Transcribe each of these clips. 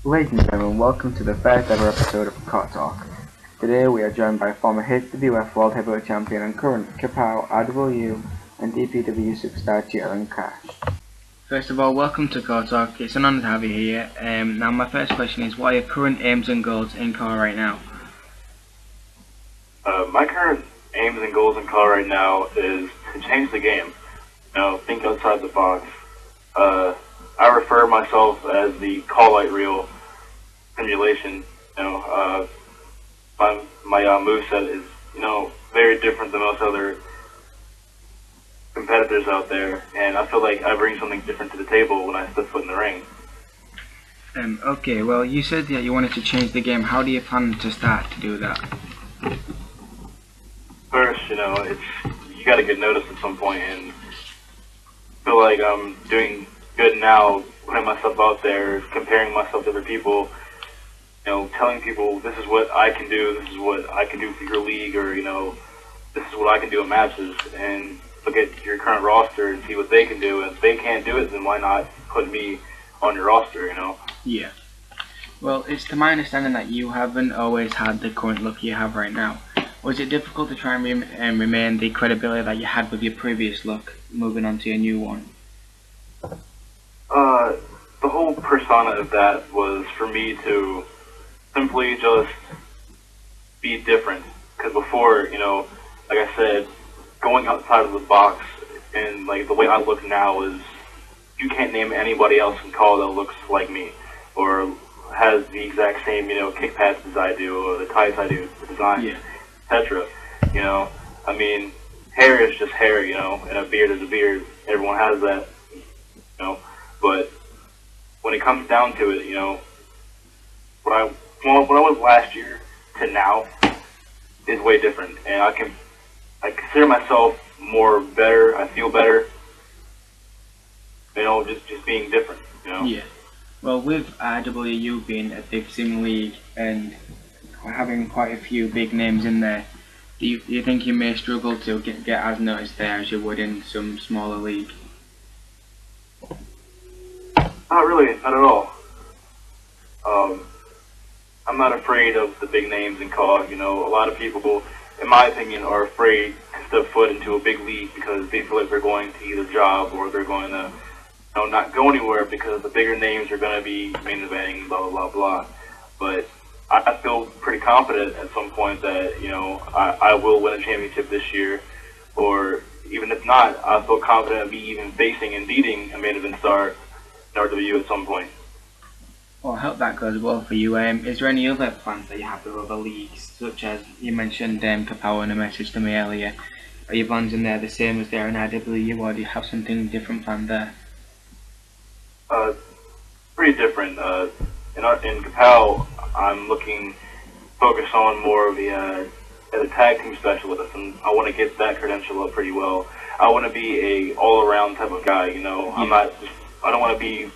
Ladies and gentlemen, welcome to the first ever episode of Court Talk. Today we are joined by former HWF World Heavyweight Champion and current Kapow, RW and DPW superstar Jaylen Cash. First of all, welcome to Court Talk. It's an honour to have you here. Now my first question is, what are your current aims and goals in COR right now? My current aims and goals in COR right now is to change the game. Think outside the box. I refer myself as the call light reel simulation. My moveset is very different than most other competitors out there, and I feel like I bring something different to the table when I step foot in the ring. Okay, well, you said that you wanted to change the game. How do you plan to start to do that? First, you got to get noticed at some point, and I feel like I'm doing good now, putting myself out there, comparing myself to other people, telling people this is what I can do, this is what I can do for your league, or this is what I can do in matches, and look at your current roster and see what they can do, and if they can't do it, then why not put me on your roster, Yeah. Well, it's to my understanding that you haven't always had the current look you have right now. Was it difficult to try and remain the credibility that you had with your previous look, moving on to your new one? The whole persona of that was for me to simply just be different. Because before, like I said, going outside of the box and the way I look now is, you can't name anybody else in COR that looks like me or has the exact same, kick pads as I do, or the tights I do, the design, etc. Hair is just hair, and a beard is a beard. Everyone has that, But when it comes down to it, what I was last year to now is way different, and I consider myself better. I feel better, just being different, Yeah. Well, with RW being a big sim league and having quite a few big names in there, do you think you may struggle to get as noticed there as you would in some smaller league? Not really, not at all. I'm not afraid of the big names in COR. A lot of people, in my opinion, are afraid to step foot into a big league because they feel like they're going to either job or they're going to not go anywhere because the bigger names are going to be main eventing, blah, blah, blah, blah. But I feel pretty confident at some point that, I will win a championship this year, or even if not, I feel confident of me even facing and beating a main event star in RW at some point. Well, I hope that goes well for you. Is there any other plans that you have with other leagues, such as you mentioned Kapow in a message to me earlier? Are your plans in there the same as there in RW, or do you have something different planned there? Pretty different. In Kapow, I'm focus on more of the as a tag team specialist, and I want to get that credential up pretty well. I want to be a all-around type of guy. I don't want to be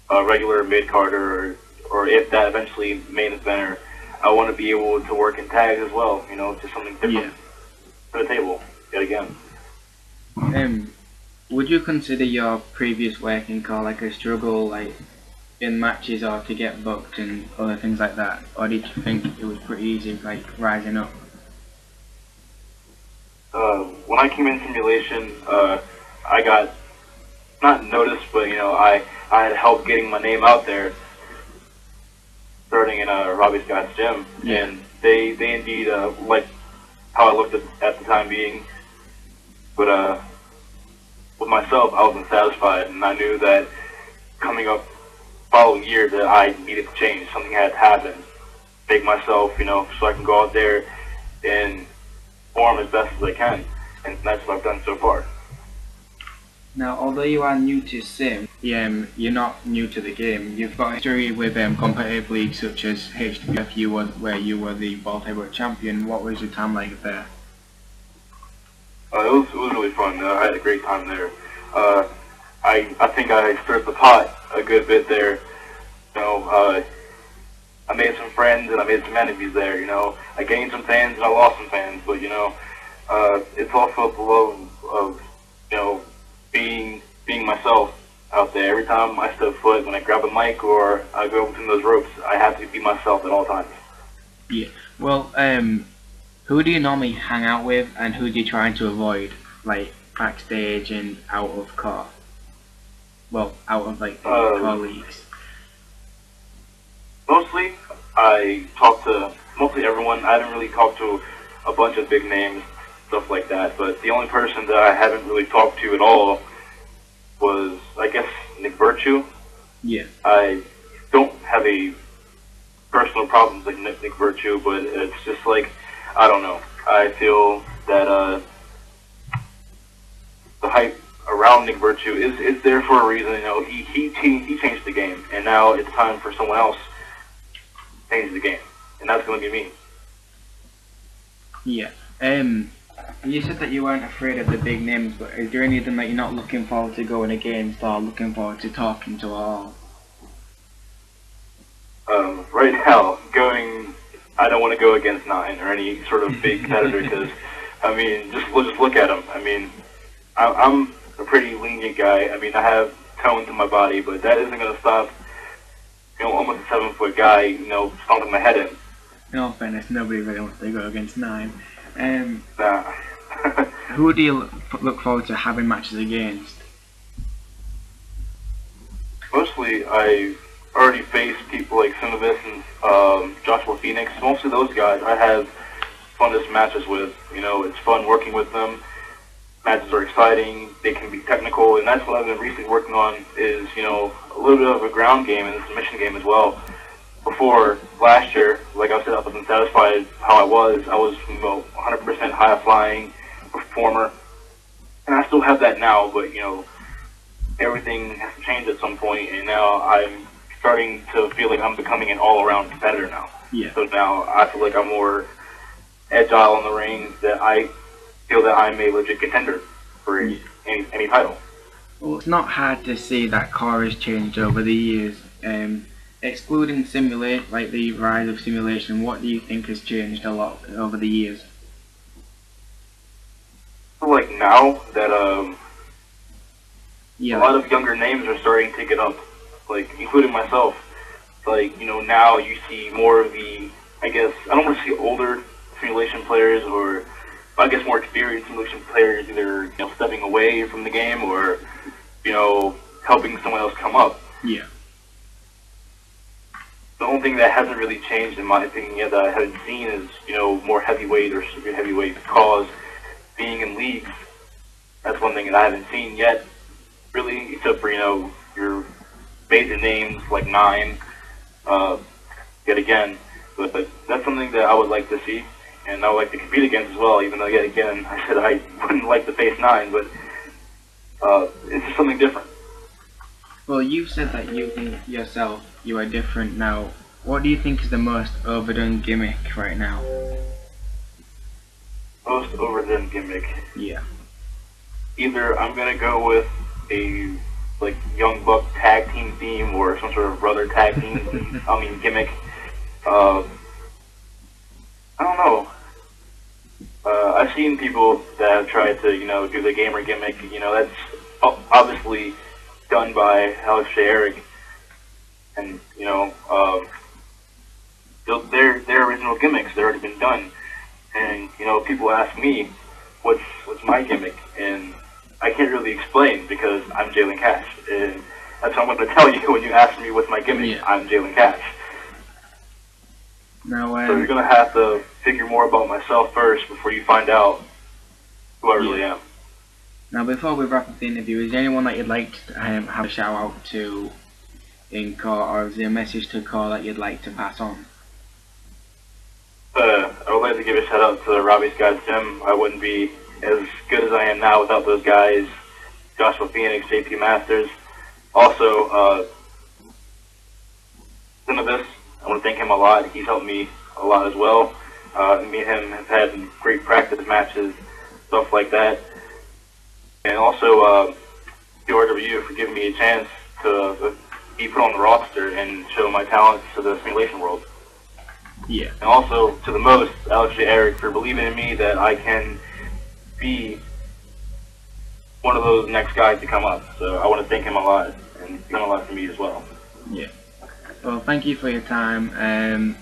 a regular mid-carder or if that eventually main eventer. I want to be able to work in tags as well. Just something different to the table yet again. Would you consider your previous work in COR like a struggle, in matches or to get booked and other things like that, or did you think it was pretty easy, rising up? When I came in simulation, I got not noticed, but I had help getting my name out there, starting in Robbie Scott's gym, and they indeed liked how I looked at the time being, but with myself, I wasn't satisfied, and I knew that coming up following year that I needed to change. Something had to happen. Make myself, so I can go out there and perform as best as I can, and that's what I've done so far. Now, although you are new to sim, you're not new to the game. You've got history with competitive leagues such as HWF, where you were the World Heavyweight Champion. What was your time like there? It was really fun. I had a great time there. I think I stirred the pot a good bit there. I made some friends and I made some enemies there. I gained some fans and I lost some fans, but it's all felt the love of being myself out there. Every time I step foot, when I grab a mic or I go between those ropes, I have to be myself at all times. Yeah. Well, who do you normally hang out with, and who do you try to avoid, like backstage and out of car? Well, out of like colleagues. Mostly, I talk to mostly everyone. I haven't really talked to a bunch of big names, stuff like that. But the only person that I haven't really talked to at all was, I guess, Nick Virtue. Yeah. I don't have a personal problems like Nick Virtue, but it's just like, I don't know. I feel that the hype around Nick Virtue is there for a reason. You know, he changed the game, and now it's time for someone else to change the game, and that's going to be me. Yeah. You said that you weren't afraid of the big names, but is there any of them that you're not looking forward to going against or looking forward to talking to at all? Right now, I don't want to go against Nine or any sort of big competitor because, I mean, just look at him. I mean, I'm a pretty lenient guy. I mean, I have tone to my body, but that isn't going to stop, almost a 7-foot guy, stomping my head in. In all fairness, nobody really wants to go against Nine. Nah. Who do you look forward to having matches against? Mostly, I already faced people like Cinevis and Joshua Phoenix. Mostly those guys I have funnest matches with. It's fun working with them. Matches are exciting. They can be technical, and that's what I've been recently working on is, a little bit of a ground game and a submission game as well. Before last year, like I said, I wasn't satisfied how I was. I was 100% high flying performer, and I still have that now. But everything has to change at some point, and now I'm starting to feel like I'm becoming an all-around competitor now. Yeah. So now I feel like I'm more agile in the ring. That I feel that I'm a legit contender for any title. Well, it's not hard to see that core has changed over the years. Excluding like the rise of simulation, what do you think has changed a lot over the years? So like now that a Yeah. lot of younger names are starting to get up, like including myself. Like now you see more of the, I guess I don't want to see older simulation players, or I guess more experienced simulation players either stepping away from the game or helping someone else come up. Yeah. The only thing that hasn't really changed, in my opinion, yet that I haven't seen is, more heavyweight or super heavyweight, because being in leagues, that's one thing that I haven't seen yet, really, except for, your major names like Nine, yet again. But that's something that I would like to see, and I would like to compete against as well, even though, yet again, I said I wouldn't like to face Nine, but it's just something different. Well, you've said that you think yourself you are different now. What do you think is the most overdone gimmick right now? Most overdone gimmick? Yeah. Either I'm gonna go with a Young Buck tag team theme or some sort of brother tag team gimmick. I don't know. I've seen people that have tried to do the gamer gimmick. That's obviously done by Alex Eric, and their original gimmicks, they've already been done. And people ask me, what's my gimmick, and I can't really explain because I'm Jaylen Cash, and that's what I'm going to tell you when you ask me what's my gimmick. Yeah. I'm Jaylen Cash. Now, so you're going to have to figure more about myself first before you find out who I really am. Now, before we wrap up the interview, is there anyone that you'd like to have a shout out to in court, or is there a message to call that you'd like to pass on? I would like to give a shout out to Robbie Scott Sim. I wouldn't be as good as I am now without those guys, Joshua Phoenix, JP Masters. Also, Cinevis, I want to thank him a lot. He's helped me a lot as well. Me and him have had great practice matches, stuff like that. And also, PRW for giving me a chance to be put on the roster and show my talents to the simulation world. Yeah. And also, to the most, Alex Eric for believing in me that I can be one of those next guys to come up. So I want to thank him a lot, and he's done a lot for me as well. Yeah. Well, thank you for your time.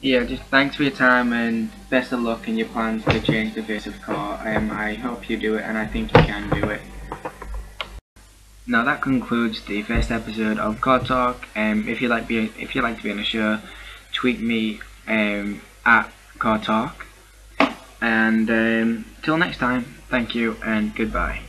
Yeah, just thanks for your time and best of luck in your plans to change the face of car. I hope you do it, and I think you can do it. Now that concludes the first episode of Car Talk. If you like to be on the show, tweet me at Car Talk. And till next time, thank you and goodbye.